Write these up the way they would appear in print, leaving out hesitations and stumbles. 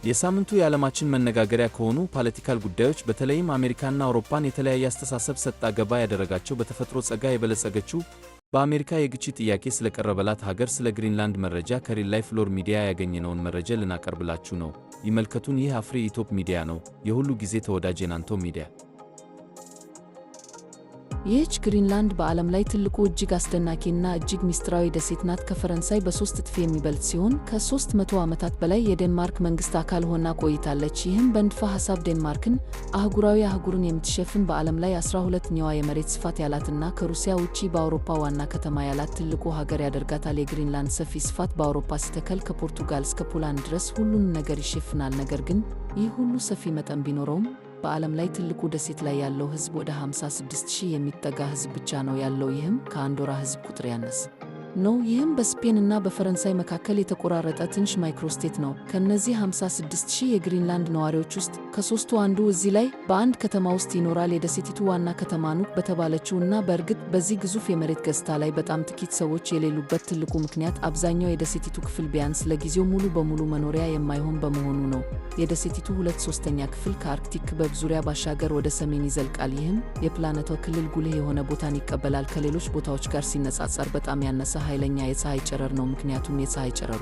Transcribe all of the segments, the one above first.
የሳምንቱ የዓለማችን መነጋገሪያ ከሆኑ ፖለቲካል ጉዳዮች በተለይም አሜሪካና አውሮፓን የተለያየ አስተሳሰብ ሰጣ ገባ ያደረጋቸው በተፈጥሮ ጸጋ የበለጸገችው በአሜሪካ የግጭት ጥያቄ ስለቀረበላት ሀገር ስለ ግሪንላንድ መረጃ ከሪል ላይፍ ሎር ሚዲያ ያገኘነውን መረጃ ልናቀርብላችሁ ነው። ይመልከቱን። ይህ አፍሪ ኢትዮፕ ሚዲያ ነው፣ የሁሉ ጊዜ ተወዳጅ የናንተ ሚዲያ። ይህች ግሪንላንድ በዓለም ላይ ትልቁ እጅግ አስደናቂና እጅግ ሚስጥራዊ ደሴት ናት። ከፈረንሳይ በ3 እጥፍ የሚበልጥ ሲሆን ከ300 ዓመታት በላይ የዴንማርክ መንግሥት አካል ሆና ቆይታለች። ይህም በንድፈ ሐሳብ ዴንማርክን አህጉርን የምትሸፍን በዓለም ላይ 12ኛዋ የመሬት ስፋት ያላትና ከሩሲያ ውጪ በአውሮፓ ዋና ከተማ ያላት ትልቁ ሀገር ያደርጋታል። የግሪንላንድ ሰፊ ስፋት በአውሮፓ ሲተከል ከፖርቱጋል እስከ ፖላንድ ድረስ ሁሉንም ነገር ይሸፍናል። ነገር ግን ይህ ሁሉ ሰፊ መጠን ቢኖረውም በዓለም ላይ ትልቁ ደሴት ላይ ያለው ሕዝብ ወደ 56,000 የሚጠጋ ሕዝብ ብቻ ነው ያለው። ይህም ከአንዶራ ሕዝብ ቁጥር ያነሰ ነው። ይህም በስፔን እና በፈረንሳይ መካከል የተቆራረጠ ትንሽ ማይክሮስቴት ነው። ከእነዚህ 56,000 የግሪንላንድ ነዋሪዎች ውስጥ ከሦስቱ አንዱ እዚህ ላይ በአንድ ከተማ ውስጥ ይኖራል። የደሴቲቱ ዋና ከተማ ኑክ በተባለችው እና በእርግጥ በዚህ ግዙፍ የመሬት ገጽታ ላይ በጣም ጥቂት ሰዎች የሌሉበት ትልቁ ምክንያት አብዛኛው የደሴቲቱ ክፍል ቢያንስ ለጊዜው ሙሉ በሙሉ መኖሪያ የማይሆን በመሆኑ ነው። የደሴቲቱ 2/3ኛ ክፍል ከአርክቲክ ክበብ ዙሪያ ባሻገር ወደ ሰሜን ይዘልቃል። ይህም የፕላኔቷ ክልል ጉልህ የሆነ ቦታን ይቀበላል። ከሌሎች ቦታዎች ጋር ሲነጻጸር በጣም ያነሰ ኃይለኛ የፀሐይ ጨረር ነው። ምክንያቱም የፀሐይ ጨረሩ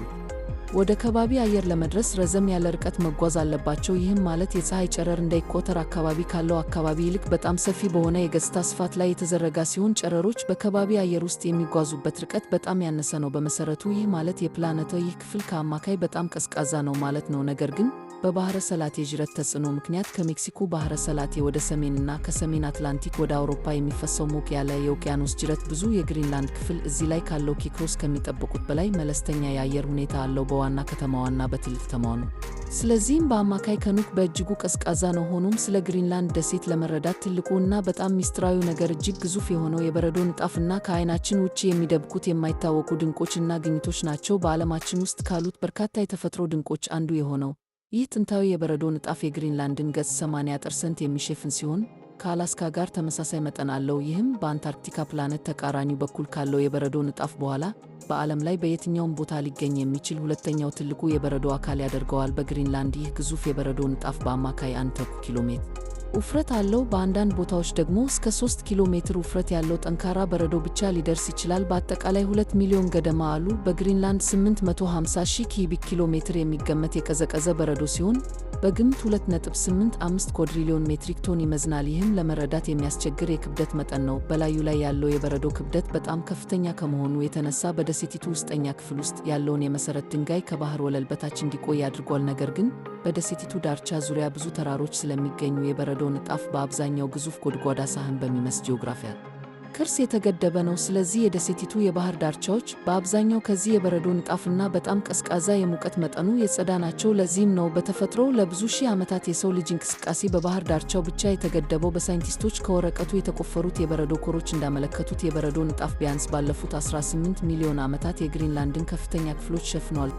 ወደ ከባቢ አየር ለመድረስ ረዘም ያለ ርቀት መጓዝ አለባቸው። ይህም ማለት የፀሐይ ጨረር እንደ ኢኳተር አካባቢ ካለው አካባቢ ይልቅ በጣም ሰፊ በሆነ የገጽታ ስፋት ላይ የተዘረጋ ሲሆን ጨረሮች በከባቢ አየር ውስጥ የሚጓዙበት ርቀት በጣም ያነሰ ነው። በመሰረቱ ይህ ማለት የፕላኔቷ ይህ ክፍል ከአማካይ በጣም ቀዝቃዛ ነው ማለት ነው። ነገር ግን በባህረ ሰላጤ ዥረት ተጽዕኖ ምክንያት ከሜክሲኮ ባህረ ሰላጤ ወደ ሰሜንና ከሰሜን አትላንቲክ ወደ አውሮፓ የሚፈሰው ሞቅ ያለ የውቅያኖስ ጅረት ብዙ የግሪንላንድ ክፍል እዚህ ላይ ካለው ኪክሮስ ከሚጠብቁት በላይ መለስተኛ የአየር ሁኔታ አለው በዋና ከተማዋና በትልቅ ከተማዋ ነው። ስለዚህም በአማካይ ከኑክ በእጅጉ ቀዝቃዛ ነው። ሆኖም ስለ ግሪንላንድ ደሴት ለመረዳት ትልቁ እና በጣም ሚስጥራዊ ነገር እጅግ ግዙፍ የሆነው የበረዶ ንጣፍና ከዓይናችን ውጭ የሚደብቁት የማይታወቁ ድንቆችና ግኝቶች ናቸው። በዓለማችን ውስጥ ካሉት በርካታ የተፈጥሮ ድንቆች አንዱ የሆነው ይህ ጥንታዊ የበረዶ ንጣፍ የግሪንላንድን ገጽ 80% የሚሸፍን ሲሆን ከአላስካ ጋር ተመሳሳይ መጠን አለው። ይህም በአንታርክቲካ ፕላኔት ተቃራኒው በኩል ካለው የበረዶ ንጣፍ በኋላ በዓለም ላይ በየትኛውም ቦታ ሊገኝ የሚችል ሁለተኛው ትልቁ የበረዶ አካል ያደርገዋል። በግሪንላንድ ይህ ግዙፍ የበረዶ ንጣፍ በአማካይ 1 ኪሎ ሜትር ውፍረት አለው። በአንዳንድ ቦታዎች ደግሞ እስከ 3 ኪሎ ሜትር ውፍረት ያለው ጠንካራ በረዶ ብቻ ሊደርስ ይችላል። በአጠቃላይ 2 ሚሊዮን ገደማ አሉ። በግሪንላንድ 850,000 ኪዩቢክ ኪሎ ሜትር የሚገመት የቀዘቀዘ በረዶ ሲሆን በግምት 2.85 ኳድሪሊዮን ሜትሪክ ቶን ይመዝናል። ይህም ለመረዳት የሚያስቸግር የክብደት መጠን ነው። በላዩ ላይ ያለው የበረዶ ክብደት በጣም ከፍተኛ ከመሆኑ የተነሳ በደሴቲቱ ውስጠኛ ክፍል ውስጥ ያለውን የመሠረት ድንጋይ ከባህር ወለል በታች እንዲቆይ አድርጓል። ነገር ግን በደሴቲቱ ዳርቻ ዙሪያ ብዙ ተራሮች ስለሚገኙ የበረዶ ንጣፍ በአብዛኛው ግዙፍ ጎድጓዳ ሳህን በሚመስል ጂኦግራፊያል ቅርስ የተገደበ ነው። ስለዚህ የደሴቲቱ የባህር ዳርቻዎች በአብዛኛው ከዚህ የበረዶ ንጣፍና በጣም ቀዝቃዛ የሙቀት መጠኑ የጸዳ ናቸው። ለዚህም ነው በተፈጥሮ ለብዙ ሺህ ዓመታት የሰው ልጅ እንቅስቃሴ በባህር ዳርቻው ብቻ የተገደበው። በሳይንቲስቶች ከወረቀቱ የተቆፈሩት የበረዶ ኮሮች እንዳመለከቱት የበረዶ ንጣፍ ቢያንስ ባለፉት 18 ሚሊዮን ዓመታት የግሪንላንድን ከፍተኛ ክፍሎች ሸፍኗል።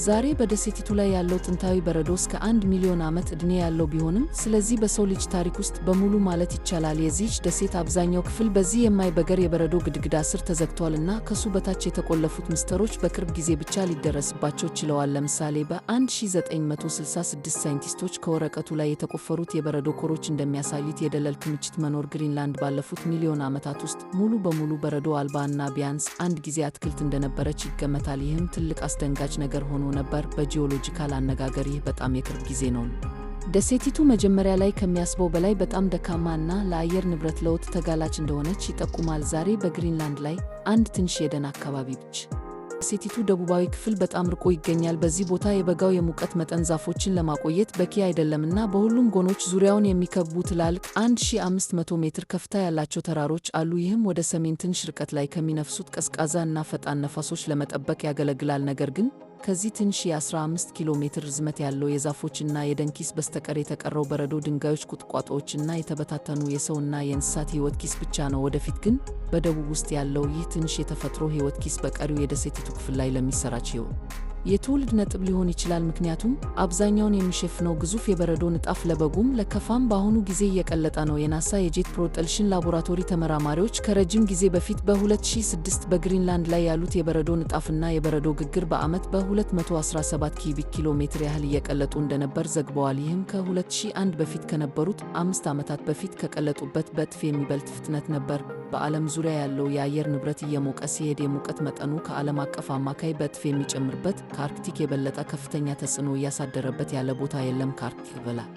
ዛሬ በደሴቲቱ ላይ ያለው ጥንታዊ በረዶ እስከ 1 ሚሊዮን ዓመት ዕድሜ ያለው ቢሆንም ስለዚህ በሰው ልጅ ታሪክ ውስጥ በሙሉ ማለት ይቻላል የዚህች ደሴት አብዛኛው ክፍል በዚህ የማይበገር የበረዶ ግድግዳ ስር ተዘግቷልና ከሱ በታች የተቆለፉት ምስጢሮች በቅርብ ጊዜ ብቻ ሊደረስባቸው ችለዋል። ለምሳሌ በ1966 ሳይንቲስቶች ከወረቀቱ ላይ የተቆፈሩት የበረዶ ኮሮች እንደሚያሳዩት የደለል ክምችት መኖር ግሪንላንድ ባለፉት ሚሊዮን ዓመታት ውስጥ ሙሉ በሙሉ በረዶ አልባ እና ቢያንስ አንድ ጊዜ አትክልት እንደነበረች ይገመታል። ይህም ትልቅ አስደንጋጭ ነገር ሆኖ ነበር። በጂኦሎጂካል አነጋገር ይህ በጣም የቅርብ ጊዜ ነው። ደሴቲቱ መጀመሪያ ላይ ከሚያስበው በላይ በጣም ደካማ እና ለአየር ንብረት ለውጥ ተጋላጭ እንደሆነች ይጠቁማል። ዛሬ በግሪንላንድ ላይ አንድ ትንሽ የደን አካባቢ ብቻ ደሴቲቱ ደቡባዊ ክፍል በጣም ርቆ ይገኛል። በዚህ ቦታ የበጋው የሙቀት መጠን ዛፎችን ለማቆየት በቂ አይደለምና በሁሉም ጎኖች ዙሪያውን የሚከቡ ትላልቅ 1500 ሜትር ከፍታ ያላቸው ተራሮች አሉ። ይህም ወደ ሰሜን ትንሽ ርቀት ላይ ከሚነፍሱት ቀዝቃዛ እና ፈጣን ነፋሶች ለመጠበቅ ያገለግላል። ነገር ግን ከዚህ ትንሽ የ15 ኪሎ ሜትር ርዝመት ያለው የዛፎችና የደን ኪስ በስተቀር የተቀረው በረዶ ድንጋዮች፣ ቁጥቋጦዎችና የተበታተኑ የሰውና የእንስሳት ሕይወት ኪስ ብቻ ነው። ወደፊት ግን በደቡብ ውስጥ ያለው ይህ ትንሽ የተፈጥሮ ሕይወት ኪስ በቀሪው የደሴቲቱ ክፍል ላይ ለሚሰራጭ የትውልድ ነጥብ ሊሆን ይችላል፣ ምክንያቱም አብዛኛውን የሚሸፍነው ግዙፍ የበረዶ ንጣፍ ለበጉም ለከፋም በአሁኑ ጊዜ እየቀለጠ ነው። የናሳ የጄት ፕሮፐልሽን ላቦራቶሪ ተመራማሪዎች ከረጅም ጊዜ በፊት በ2006 በግሪንላንድ ላይ ያሉት የበረዶ ንጣፍና የበረዶ ግግር በዓመት በ217 ኪዩቢክ ኪሎ ሜትር ያህል እየቀለጡ እንደነበር ዘግበዋል። ይህም ከ2001 በፊት ከነበሩት 5 ዓመታት በፊት ከቀለጡበት በእጥፍ የሚበልጥ ፍጥነት ነበር። በዓለም ዙሪያ ያለው የአየር ንብረት እየሞቀ ሲሄድ የሙቀት መጠኑ ከዓለም አቀፍ አማካይ በእጥፍ የሚጨምርበት፣ ከአርክቲክ የበለጠ ከፍተኛ ተጽዕኖ እያሳደረበት ያለ ቦታ የለም። ከአርክቲክ በላይ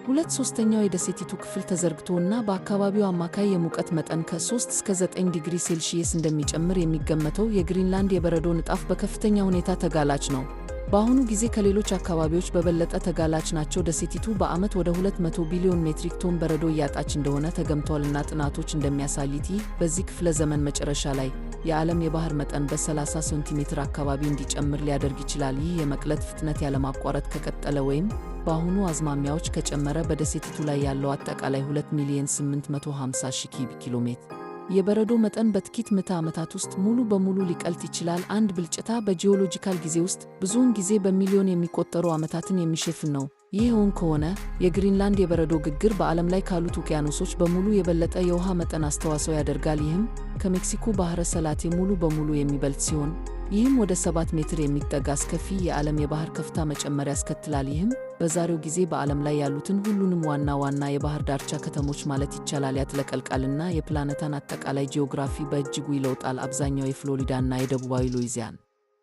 2/3 የደሴቲቱ ክፍል ተዘርግቶና በአካባቢው አማካይ የሙቀት መጠን ከ3 እስከ 9 ዲግሪ ሴልሺየስ እንደሚጨምር የሚገመተው የግሪንላንድ የበረዶ ንጣፍ በከፍተኛ ሁኔታ ተጋላጭ ነው። በአሁኑ ጊዜ ከሌሎች አካባቢዎች በበለጠ ተጋላጭ ናቸው። ደሴቲቱ በዓመት ወደ 200 ቢሊዮን ሜትሪክ ቶን በረዶ እያጣች እንደሆነ ተገምቷልና ጥናቶች እንደሚያሳዩት ይህ በዚህ ክፍለ ዘመን መጨረሻ ላይ የዓለም የባህር መጠን በ30 ሴንቲሜትር አካባቢ እንዲጨምር ሊያደርግ ይችላል። ይህ የመቅለጥ ፍጥነት ያለማቋረጥ ከቀጠለ ወይም በአሁኑ አዝማሚያዎች ከጨመረ በደሴቲቱ ላይ ያለው አጠቃላይ 2,850,000 ኪዩቢክ ኪሎ ሜትር የበረዶ መጠን በጥቂት ምዕተ ዓመታት ውስጥ ሙሉ በሙሉ ሊቀልጥ ይችላል። አንድ ብልጭታ በጂኦሎጂካል ጊዜ ውስጥ ብዙውን ጊዜ በሚሊዮን የሚቆጠሩ ዓመታትን የሚሸፍን ነው። ይህ እውን ከሆነ የግሪንላንድ የበረዶ ግግር በዓለም ላይ ካሉት ውቅያኖሶች በሙሉ የበለጠ የውሃ መጠን አስተዋጽኦ ያደርጋል። ይህም ከሜክሲኮ ባሕረ ሰላጤ ሙሉ በሙሉ የሚበልጥ ሲሆን ይህም ወደ 7 ሜትር የሚጠጋ አስከፊ የዓለም የባህር ከፍታ መጨመር ያስከትላል። ይህም በዛሬው ጊዜ በዓለም ላይ ያሉትን ሁሉንም ዋና ዋና የባህር ዳርቻ ከተሞች ማለት ይቻላል ያጥለቀልቃልና የፕላኔታን አጠቃላይ ጂኦግራፊ በእጅጉ ይለውጣል። አብዛኛው የፍሎሪዳና የደቡባዊ ሉዊዚያና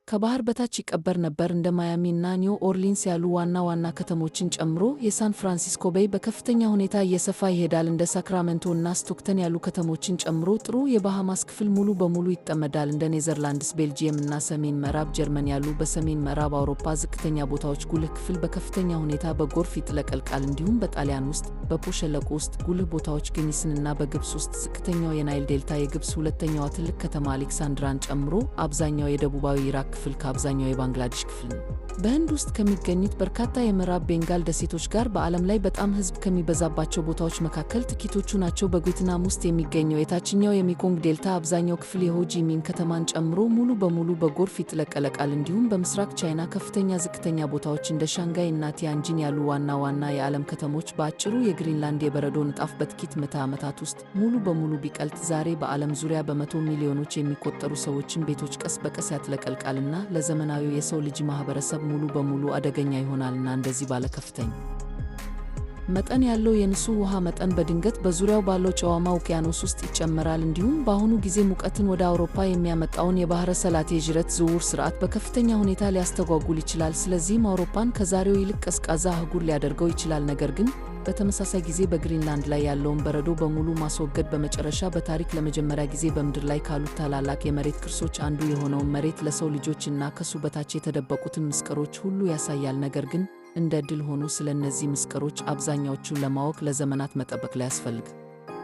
ከባህር በታች ይቀበር ነበር። እንደ ማያሚ እና ኒው ኦርሊንስ ያሉ ዋና ዋና ከተሞችን ጨምሮ የሳን ፍራንሲስኮ ቤይ በከፍተኛ ሁኔታ እየሰፋ ይሄዳል። እንደ ሳክራሜንቶ እና ስቶክተን ያሉ ከተሞችን ጨምሮ ጥሩ የባሃማስ ክፍል ሙሉ በሙሉ ይጠመዳል። እንደ ኔዘርላንድስ፣ ቤልጂየም እና ሰሜን ምዕራብ ጀርመን ያሉ በሰሜን ምዕራብ አውሮፓ ዝቅተኛ ቦታዎች ጉልህ ክፍል በከፍተኛ ሁኔታ በጎርፍ ይጥለቀልቃል። እንዲሁም በጣሊያን ውስጥ በፖ ሸለቆ ውስጥ ጉልህ ቦታዎች ግኒስንና በግብፅ ውስጥ ዝቅተኛው የናይል ዴልታ የግብፅ ሁለተኛዋ ትልቅ ከተማ አሌክሳንድራን ጨምሮ አብዛኛው የደቡባዊ ኢራቅ ክፍል ከአብዛኛው የባንግላዴሽ ክፍል ነው። በህንድ ውስጥ ከሚገኙት በርካታ የምዕራብ ቤንጋል ደሴቶች ጋር በዓለም ላይ በጣም ሕዝብ ከሚበዛባቸው ቦታዎች መካከል ጥቂቶቹ ናቸው። በቬትናም ውስጥ የሚገኘው የታችኛው የሜኮንግ ዴልታ አብዛኛው ክፍል የሆ ጂ ሚን ከተማን ጨምሮ ሙሉ በሙሉ በጎርፍ ይጥለቀለቃል። እንዲሁም በምስራቅ ቻይና ከፍተኛ ዝቅተኛ ቦታዎች እንደ ሻንጋይ እና ቲያንጂን ያሉ ዋና ዋና የዓለም ከተሞች በአጭሩ የግሪንላንድ የበረዶ ንጣፍ በጥቂት ምዕተ ዓመታት ውስጥ ሙሉ በሙሉ ቢቀልጥ ዛሬ በዓለም ዙሪያ በመቶ ሚሊዮኖች የሚቆጠሩ ሰዎችን ቤቶች ቀስ በቀስ ያጥለቀልቃልና ለዘመናዊው የሰው ልጅ ማህበረሰብ ሙሉ በሙሉ አደገኛ ይሆናልና እንደዚህ ባለ ከፍተኛ መጠን ያለው የንጹህ ውሃ መጠን በድንገት በዙሪያው ባለው ጨዋማ ውቅያኖስ ውስጥ ይጨመራል። እንዲሁም በአሁኑ ጊዜ ሙቀትን ወደ አውሮፓ የሚያመጣውን የባሕረ ሰላጤ ዥረት ዝውውር ሥርዓት በከፍተኛ ሁኔታ ሊያስተጓጉል ይችላል። ስለዚህም አውሮፓን ከዛሬው ይልቅ ቀዝቃዛ አህጉር ሊያደርገው ይችላል። ነገር ግን በተመሳሳይ ጊዜ በግሪንላንድ ላይ ያለውን በረዶ በሙሉ ማስወገድ በመጨረሻ በታሪክ ለመጀመሪያ ጊዜ በምድር ላይ ካሉት ታላላቅ የመሬት ቅርሶች አንዱ የሆነውን መሬት ለሰው ልጆች እና ከሱ በታች የተደበቁትን ምስጢሮች ሁሉ ያሳያል። ነገር ግን እንደ ዕድል ሆኖ ስለ እነዚህ ምስጢሮች አብዛኛዎቹን ለማወቅ ለዘመናት መጠበቅ ሊያስፈልግ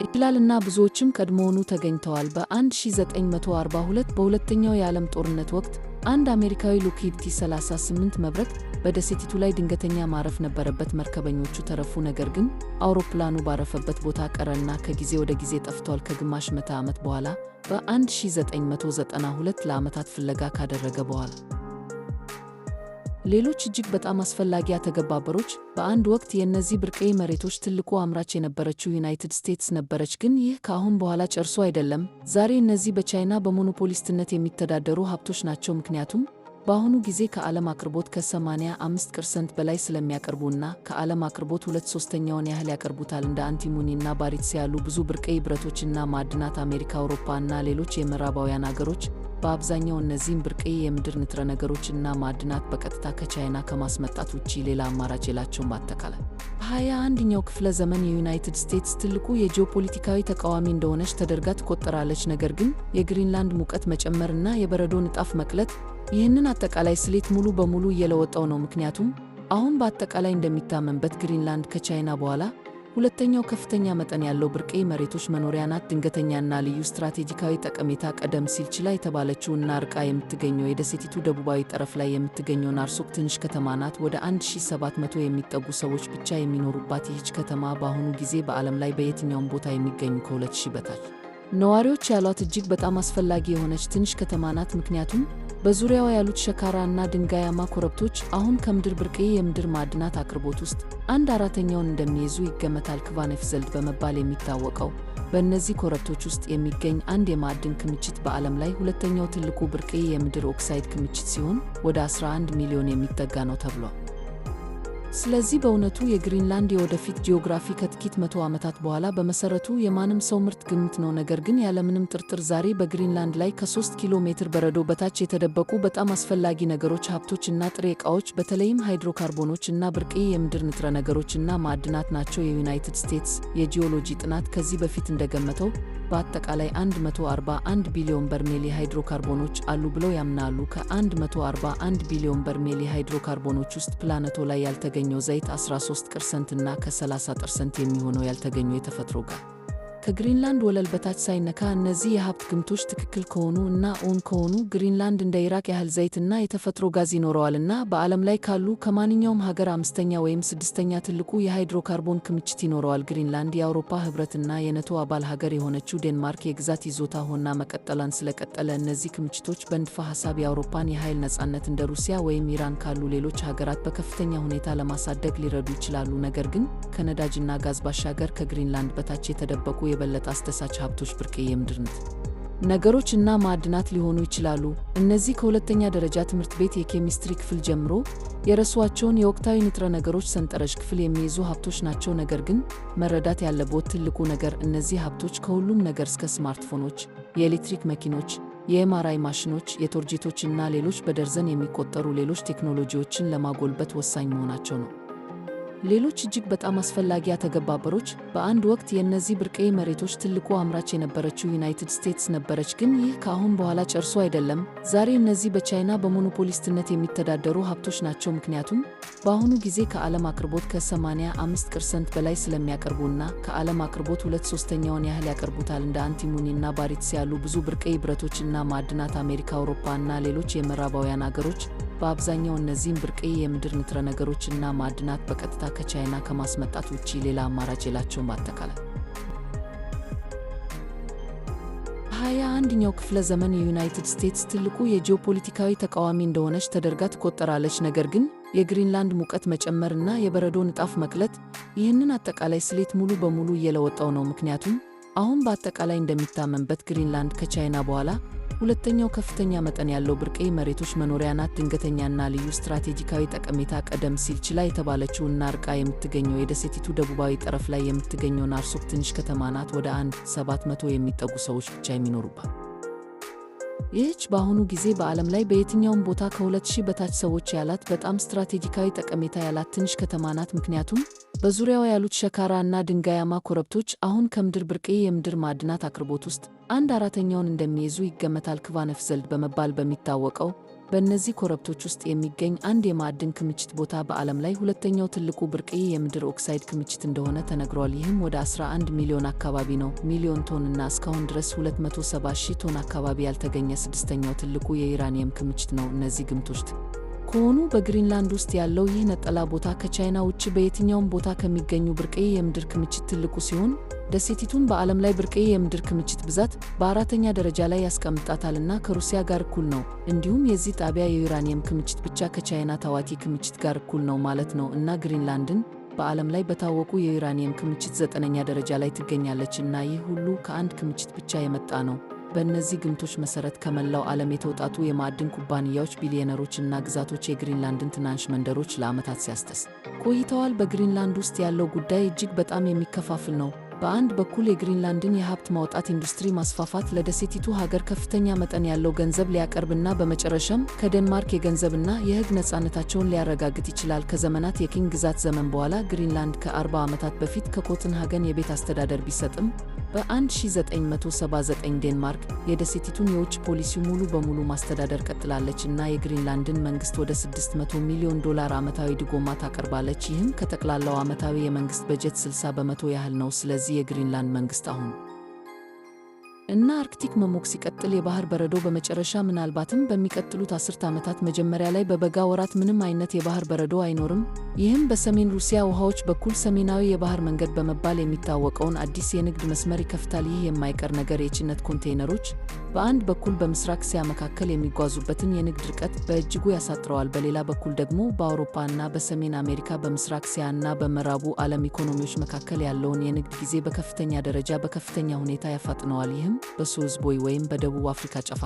ይችላልና ብዙዎችም ቀድሞውኑ ተገኝተዋል። በ1942 በሁለተኛው የዓለም ጦርነት ወቅት አንድ አሜሪካዊ ሎክሂድ ቲ-38 መብረቅ በደሴቲቱ ላይ ድንገተኛ ማረፍ ነበረበት። መርከበኞቹ ተረፉ፣ ነገር ግን አውሮፕላኑ ባረፈበት ቦታ ቀረና ከጊዜ ወደ ጊዜ ጠፍቷል። ከግማሽ ምዕተ ዓመት በኋላ በ1992 ለዓመታት ፍለጋ ካደረገ በኋላ ሌሎች እጅግ በጣም አስፈላጊ አተገባበሮች በአንድ ወቅት የእነዚህ ብርቅዬ መሬቶች ትልቁ አምራች የነበረችው ዩናይትድ ስቴትስ ነበረች። ግን ይህ ከአሁን በኋላ ጨርሶ አይደለም። ዛሬ እነዚህ በቻይና በሞኖፖሊስትነት የሚተዳደሩ ሀብቶች ናቸው። ምክንያቱም በአሁኑ ጊዜ ከዓለም አቅርቦት ከ85% በላይ ስለሚያቀርቡና ከዓለም አቅርቦት 2/3ኛውን ያህል ያቀርቡታል። እንደ አንቲሞኒና ባሪትስ ያሉ ብዙ ብርቅዬ ብረቶችና ማዕድናት አሜሪካ፣ አውሮፓ እና ሌሎች የምዕራባውያን አገሮች በአብዛኛው እነዚህም ብርቅዬ የምድር ንጥረ ነገሮችና ማዕድናት በቀጥታ ከቻይና ከማስመጣት ውጪ ሌላ አማራጭ የላቸውም። በአጠቃላይ በ21ኛው ክፍለ ዘመን የዩናይትድ ስቴትስ ትልቁ የጂኦፖለቲካዊ ተቃዋሚ እንደሆነች ተደርጋ ትቆጠራለች። ነገር ግን የግሪንላንድ ሙቀት መጨመርና የበረዶ ንጣፍ መቅለጥ ይህንን አጠቃላይ ስሌት ሙሉ በሙሉ እየለወጠው ነው። ምክንያቱም አሁን በአጠቃላይ እንደሚታመንበት ግሪንላንድ ከቻይና በኋላ ሁለተኛው ከፍተኛ መጠን ያለው ብርቅዬ መሬቶች መኖሪያ ናት። ድንገተኛና ልዩ ስትራቴጂካዊ ጠቀሜታ ቀደም ሲል ችላ የተባለችው እና ርቃ የምትገኘው የደሴቲቱ ደቡባዊ ጠረፍ ላይ የምትገኘው ናርሶክ ትንሽ ከተማ ናት። ወደ 1700 የሚጠጉ ሰዎች ብቻ የሚኖሩባት ይህች ከተማ በአሁኑ ጊዜ በዓለም ላይ በየትኛውም ቦታ የሚገኙ ከ2000 በታች ነዋሪዎች ያሏት እጅግ በጣም አስፈላጊ የሆነች ትንሽ ከተማ ናት። ምክንያቱም በዙሪያዋ ያሉት ሸካራ እና ድንጋያማ ኮረብቶች አሁን ከምድር ብርቅዬ የምድር ማዕድናት አቅርቦት ውስጥ 1/4ኛውን እንደሚይዙ ይገመታል። ክቫኔፍዘልድ በመባል የሚታወቀው በእነዚህ ኮረብቶች ውስጥ የሚገኝ አንድ የማዕድን ክምችት በዓለም ላይ ሁለተኛው ትልቁ ብርቅዬ የምድር ኦክሳይድ ክምችት ሲሆን ወደ 11 ሚሊዮን የሚጠጋ ነው ተብሏል። ስለዚህ በእውነቱ የግሪንላንድ የወደፊት ጂኦግራፊ ከጥቂት መቶ ዓመታት በኋላ በመሰረቱ የማንም ሰው ምርጥ ግምት ነው። ነገር ግን ያለምንም ጥርጥር ዛሬ በግሪንላንድ ላይ ከ3 ኪሎ ሜትር በረዶ በታች የተደበቁ በጣም አስፈላጊ ነገሮች፣ ሀብቶች እና ጥሬ ዕቃዎች በተለይም ሃይድሮካርቦኖች እና ብርቅዬ የምድር ንጥረ ነገሮች እና ማዕድናት ናቸው። የዩናይትድ ስቴትስ የጂኦሎጂ ጥናት ከዚህ በፊት እንደገመተው በአጠቃላይ 141 ቢሊዮን በርሜል ሃይድሮካርቦኖች አሉ ብለው ያምናሉ። ከ141 ቢሊዮን በርሜል ሃይድሮካርቦኖች ውስጥ ፕላኔቶ ላይ ያልተገኘው ዘይት 13% እና ከ30% የሚሆነው ያልተገኘው የተፈጥሮ ጋዝ ከግሪንላንድ ወለል በታች ሳይነካ። እነዚህ የሀብት ግምቶች ትክክል ከሆኑ እና እውን ከሆኑ ግሪንላንድ እንደ ኢራቅ ያህል ዘይት እና የተፈጥሮ ጋዝ ይኖረዋልና በዓለም ላይ ካሉ ከማንኛውም ሀገር 5ኛ ወይም 6ኛ ትልቁ የሃይድሮካርቦን ክምችት ይኖረዋል። ግሪንላንድ የአውሮፓ ሕብረትና የኔቶ አባል ሀገር የሆነችው ዴንማርክ የግዛት ይዞታ ሆና መቀጠሏን ስለቀጠለ እነዚህ ክምችቶች በንድፈ ሐሳብ የአውሮፓን የኃይል ነፃነት እንደ ሩሲያ ወይም ኢራን ካሉ ሌሎች ሀገራት በከፍተኛ ሁኔታ ለማሳደግ ሊረዱ ይችላሉ። ነገር ግን ከነዳጅና ጋዝ ባሻገር ከግሪንላንድ በታች የተደበቁ የበለጠ አስደሳች ሀብቶች ብርቅዬ የምድር ንጥረ ነገሮች እና ማዕድናት ሊሆኑ ይችላሉ። እነዚህ ከሁለተኛ ደረጃ ትምህርት ቤት የኬሚስትሪ ክፍል ጀምሮ የረሷቸውን የወቅታዊ ንጥረ ነገሮች ሰንጠረዥ ክፍል የሚይዙ ሀብቶች ናቸው። ነገር ግን መረዳት ያለብዎት ትልቁ ነገር እነዚህ ሀብቶች ከሁሉም ነገር እስከ ስማርትፎኖች፣ የኤሌክትሪክ መኪኖች፣ የኤምአርአይ ማሽኖች፣ የጦር ጄቶች እና ሌሎች በደርዘን የሚቆጠሩ ሌሎች ቴክኖሎጂዎችን ለማጎልበት ወሳኝ መሆናቸው ነው። ሌሎች እጅግ በጣም አስፈላጊ አተገባበሮች በአንድ ወቅት የእነዚህ ብርቅዬ መሬቶች ትልቁ አምራች የነበረችው ዩናይትድ ስቴትስ ነበረች። ግን ይህ ከአሁን በኋላ ጨርሶ አይደለም። ዛሬ እነዚህ በቻይና በሞኖፖሊስትነት የሚተዳደሩ ሀብቶች ናቸው። ምክንያቱም በአሁኑ ጊዜ ከዓለም አቅርቦት ከ85% በላይ ስለሚያቀርቡና ከዓለም አቅርቦት 2/3ኛውን ያህል ያቀርቡታል። እንደ አንቲሙኒ እና ባሪትስ ያሉ ብዙ ብርቅዬ ብረቶችና ማዕድናት አሜሪካ፣ አውሮፓ እና ሌሎች የምዕራባውያን አገሮች በአብዛኛው እነዚህም ብርቅዬ የምድር ንጥረ ነገሮች እና ማዕድናት በቀጥታ ከቻይና ከማስመጣት ውጪ ሌላ አማራጭ የላቸውም። በአጠቃላይ 21ኛው ክፍለ ዘመን የዩናይትድ ስቴትስ ትልቁ የጂኦፖለቲካዊ ተቃዋሚ እንደሆነች ተደርጋ ትቆጠራለች። ነገር ግን የግሪንላንድ ሙቀት መጨመር እና የበረዶ ንጣፍ መቅለጥ ይህንን አጠቃላይ ስሌት ሙሉ በሙሉ እየለወጠው ነው። ምክንያቱም አሁን በአጠቃላይ እንደሚታመንበት ግሪንላንድ ከቻይና በኋላ ሁለተኛው ከፍተኛ መጠን ያለው ብርቅዬ መሬቶች መኖሪያ ናት። ድንገተኛና ልዩ ስትራቴጂካዊ ጠቀሜታ ቀደም ሲል ችላ የተባለችው እና ርቃ የምትገኘው የደሴቲቱ ደቡባዊ ጠረፍ ላይ የምትገኘው ናርሶክ ትንሽ ከተማ ናት። ወደ 700 የሚጠጉ ሰዎች ብቻ የሚኖሩባት ይህች በአሁኑ ጊዜ በዓለም ላይ በየትኛውም ቦታ ከ2000 በታች ሰዎች ያላት በጣም ስትራቴጂካዊ ጠቀሜታ ያላት ትንሽ ከተማ ናት። ምክንያቱም በዙሪያዋ ያሉት ሸካራ እና ድንጋያማ ኮረብቶች አሁን ከምድር ብርቅዬ የምድር ማዕድናት አቅርቦት ውስጥ 1/4ኛውን እንደሚይዙ ይገመታል። ክቫኔፍዘልድ በመባል በሚታወቀው በእነዚህ ኮረብቶች ውስጥ የሚገኝ አንድ የማዕድን ክምችት ቦታ በዓለም ላይ ሁለተኛው ትልቁ ብርቅዬ የምድር ኦክሳይድ ክምችት እንደሆነ ተነግሯል። ይህም ወደ 11 ሚሊዮን አካባቢ ነው ሚሊዮን ቶን እና እስካሁን ድረስ 270,000 ቶን አካባቢ ያልተገኘ ስድስተኛው ትልቁ የዩራኒየም ክምችት ነው። እነዚህ ግምቶች ከሆኑ በግሪንላንድ ውስጥ ያለው ይህ ነጠላ ቦታ ከቻይና ውጭ በየትኛውም ቦታ ከሚገኙ ብርቅዬ የምድር ክምችት ትልቁ ሲሆን ደሴቲቱን በዓለም ላይ ብርቅዬ የምድር ክምችት ብዛት በ4ኛ ደረጃ ላይ ያስቀምጣታልና ከሩሲያ ጋር እኩል ነው። እንዲሁም የዚህ ጣቢያ የዩራኒየም ክምችት ብቻ ከቻይና ታዋቂ ክምችት ጋር እኩል ነው ማለት ነው እና ግሪንላንድን በዓለም ላይ በታወቁ የዩራኒየም ክምችት 9ኛ ደረጃ ላይ ትገኛለች እና ይህ ሁሉ ከአንድ ክምችት ብቻ የመጣ ነው። በእነዚህ ግምቶች መሰረት ከመላው ዓለም የተውጣጡ የማዕድን ኩባንያዎች፣ ቢሊዮነሮች እና ግዛቶች የግሪንላንድን ትናንሽ መንደሮች ለዓመታት ሲያስተስ ቆይተዋል። በግሪንላንድ ውስጥ ያለው ጉዳይ እጅግ በጣም የሚከፋፍል ነው። በአንድ በኩል የግሪንላንድን የሀብት ማውጣት ኢንዱስትሪ ማስፋፋት ለደሴቲቱ ሀገር ከፍተኛ መጠን ያለው ገንዘብ ሊያቀርብና በመጨረሻም ከዴንማርክ የገንዘብና የሕግ ነፃነታቸውን ሊያረጋግጥ ይችላል። ከዘመናት የቅኝ ግዛት ዘመን በኋላ ግሪንላንድ ከ40 ዓመታት በፊት ከኮፐንሃገን የቤት አስተዳደር ቢሰጥም በ1979 ዴንማርክ የደሴቲቱን የውጭ ፖሊሲ ሙሉ በሙሉ ማስተዳደር ቀጥላለች እና የግሪንላንድን መንግስት ወደ $600 ሚሊዮን ዓመታዊ ድጎማ ታቀርባለች። ይህም ከጠቅላላው ዓመታዊ የመንግስት በጀት 60% ያህል ነው። ስለዚህ የግሪንላንድ መንግስት አሁን እና አርክቲክ መሞቅ ሲቀጥል የባህር በረዶ በመጨረሻ ምናልባትም በሚቀጥሉት 10 ዓመታት መጀመሪያ ላይ በበጋ ወራት ምንም አይነት የባህር በረዶ አይኖርም። ይህም በሰሜን ሩሲያ ውሃዎች በኩል ሰሜናዊ የባህር መንገድ በመባል የሚታወቀውን አዲስ የንግድ መስመር ይከፍታል። ይህ የማይቀር ነገር የጭነት ኮንቴይነሮች በአንድ በኩል በምስራቅ እስያ መካከል የሚጓዙበትን የንግድ ርቀት በእጅጉ ያሳጥረዋል። በሌላ በኩል ደግሞ በአውሮፓ እና በሰሜን አሜሪካ፣ በምስራቅ እስያ እና በምዕራቡ ዓለም ኢኮኖሚዎች መካከል ያለውን የንግድ ጊዜ በከፍተኛ ሁኔታ ያፋጥነዋል። ይህም በሱዌዝ ቦይ ወይም በደቡብ አፍሪካ ጫፍ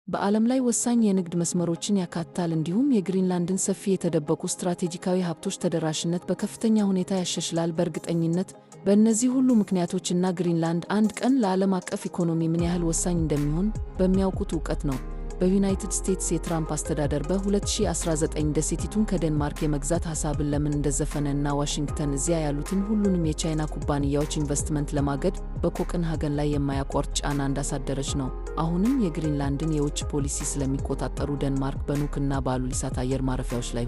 በዓለም ላይ ወሳኝ የንግድ መስመሮችን ያካትታል። እንዲሁም የግሪንላንድን ሰፊ የተደበቁ ስትራቴጂካዊ ሀብቶች ተደራሽነት በከፍተኛ ሁኔታ ያሻሽላል። በእርግጠኝነት በእነዚህ ሁሉ ምክንያቶች እና ግሪንላንድ አንድ ቀን ለዓለም አቀፍ ኢኮኖሚ ምን ያህል ወሳኝ እንደሚሆን በሚያውቁት ዕውቀት ነው። በዩናይትድ ስቴትስ የትራምፕ አስተዳደር በ2019 ደሴቲቱን ከዴንማርክ የመግዛት ሐሳብን ለምን እንደዘፈነ እና ዋሽንግተን እዚያ ያሉትን ሁሉንም የቻይና ኩባንያዎች ኢንቨስትመንት ለማገድ በኮፐንሃገን ላይ የማያቋርጥ ጫና እንዳሳደረች ነው። አሁንም የግሪንላንድን የውጭ ፖሊሲ ስለሚቆጣጠሩ ዴንማርክ በኑክ እና በአሉሊሳት አየር ማረፊያዎች ላይ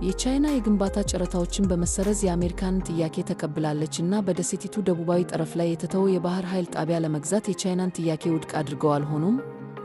የቻይና የግንባታ ጨረታዎችን በመሰረዝ የአሜሪካንን ጥያቄ ተቀብላለች እና በደሴቲቱ ደቡባዊ ጠረፍ ላይ የተተወ የባህር ኃይል ጣቢያ ለመግዛት የቻይናን ጥያቄ ውድቅ አድርገዋል። ሆኖም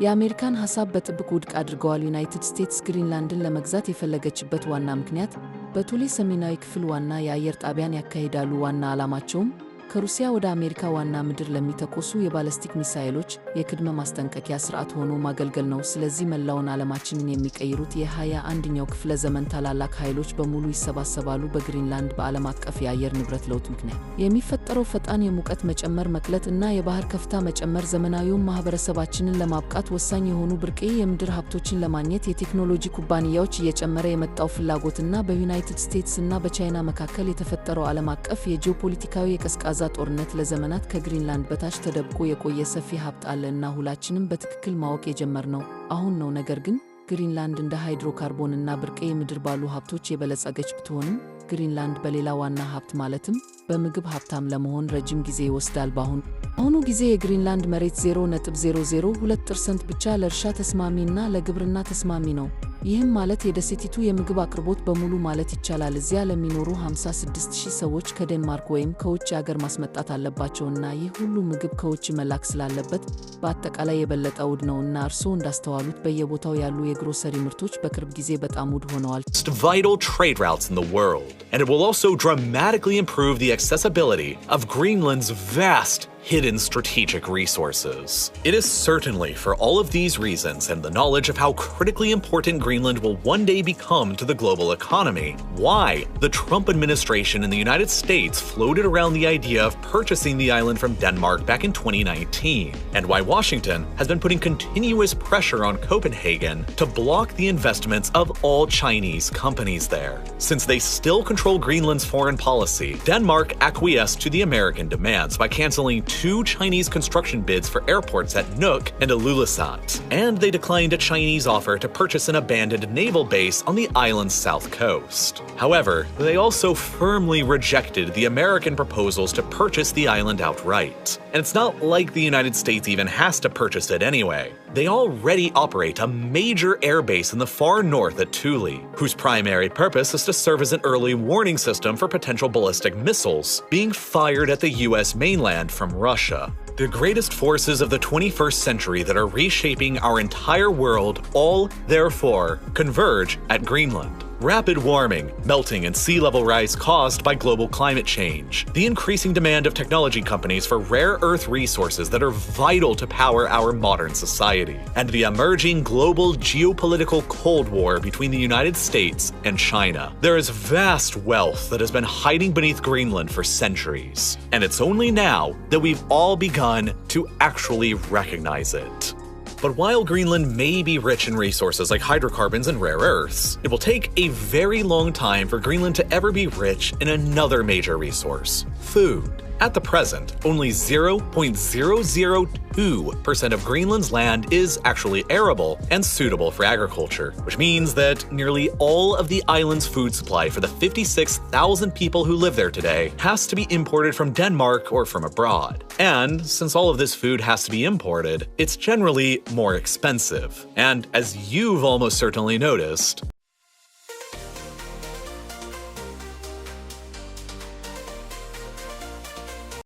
የአሜሪካን ሐሳብ በጥብቅ ውድቅ አድርገዋል። ዩናይትድ ስቴትስ ግሪንላንድን ለመግዛት የፈለገችበት ዋና ምክንያት በቱሌ ሰሜናዊ ክፍል ዋና የአየር ጣቢያን ያካሂዳሉ። ዋና ዓላማቸውም ከሩሲያ ወደ አሜሪካ ዋና ምድር ለሚተኮሱ የባለስቲክ ሚሳኤሎች የቅድመ ማስጠንቀቂያ ሥርዓት ሆኖ ማገልገል ነው። ስለዚህ መላውን ዓለማችንን የሚቀይሩት የ21ኛው ክፍለ ዘመን ታላላቅ ኃይሎች በሙሉ ይሰባሰባሉ። በግሪንላንድ በዓለም አቀፍ የአየር ንብረት ለውጥ ምክንያት የሚፈጠረው ፈጣን የሙቀት መጨመር፣ መቅለጥ እና የባህር ከፍታ መጨመር ዘመናዊውን ማህበረሰባችንን ለማብቃት ወሳኝ የሆኑ ብርቅዬ የምድር ሀብቶችን ለማግኘት የቴክኖሎጂ ኩባንያዎች እየጨመረ የመጣው ፍላጎትና በዩናይትድ ስቴትስ እና በቻይና መካከል የተፈጠረው ዓለም አቀፍ የጂኦፖለቲካዊ የቀዝቃዛ ጦርነት ለዘመናት ከግሪንላንድ በታች ተደብቆ የቆየ ሰፊ ሀብት አለ እና ሁላችንም በትክክል ማወቅ የጀመርነው አሁን ነው። ነገር ግን ግሪንላንድ እንደ ሃይድሮካርቦን እና ብርቅዬ ምድር ባሉ ሀብቶች የበለጸገች ብትሆንም ግሪንላንድ በሌላ ዋና ሀብት ማለትም በምግብ ሀብታም ለመሆን ረጅም ጊዜ ይወስዳል። በአሁኑ ጊዜ የግሪንላንድ መሬት 0.002% ብቻ ለእርሻ ተስማሚ እና ለግብርና ተስማሚ ነው። ይህም ማለት የደሴቲቱ የምግብ አቅርቦት በሙሉ ማለት ይቻላል እዚያ ለሚኖሩ 56,000 ሰዎች ከዴንማርክ ወይም ከውጭ አገር ማስመጣት አለባቸውና ይህ ሁሉ ምግብ ከውጭ መላክ ስላለበት በአጠቃላይ የበለጠ ውድ ነው እና እርስዎ እንዳስተዋሉት በየቦታው ያሉ የግሮሰሪ ምርቶች በቅርብ ጊዜ በጣም ውድ ሆነዋል። Vital trade routes in the world, and it will also dramatically improve the accessibility of Greenland's vast hidden strategic resources. It is certainly for all of these reasons and the knowledge of how critically important Greenland will one day become to the global economy why the Trump administration in the United States floated around the idea of purchasing the island from Denmark back in 2019, and why Washington has been putting continuous pressure on Copenhagen to block the investments of all Chinese companies there. Since they still control Greenland's foreign policy, Denmark acquiesced to the American demands by canceling 2 Chinese construction bids for airports at Nuuk and Ilulissat, and they declined a Chinese offer to purchase an abandoned naval base on the island's south coast. However, they also firmly rejected the American proposals to purchase the island outright. And it's not like the United States even has to purchase it anyway. They already operate a major airbase in the far north at Thule, whose primary purpose is to serve as an early warning system for potential ballistic missiles being fired at the US mainland from Russia. The greatest forces of the 21st century that are reshaping our entire world all, therefore, converge at Greenland. Rapid warming, melting, and sea level rise caused by global climate change, the increasing demand of technology companies for rare earth resources that are vital to power our modern society, and the emerging global geopolitical Cold War between the United States and China. There is vast wealth that has been hiding beneath Greenland for centuries, and it's only now that we've all begun to actually recognize it. But while Greenland may be rich in resources like hydrocarbons and rare earths, it will take a very long time for Greenland to ever be rich in another major resource: food. At the present, only 0.002% of Greenland's land is actually arable and suitable for agriculture, which means that nearly all of the island's food supply for the 56,000 people who live there today has to be imported from Denmark or from abroad. And since all of this food has to be imported, it's generally more expensive. And as you've almost certainly noticed,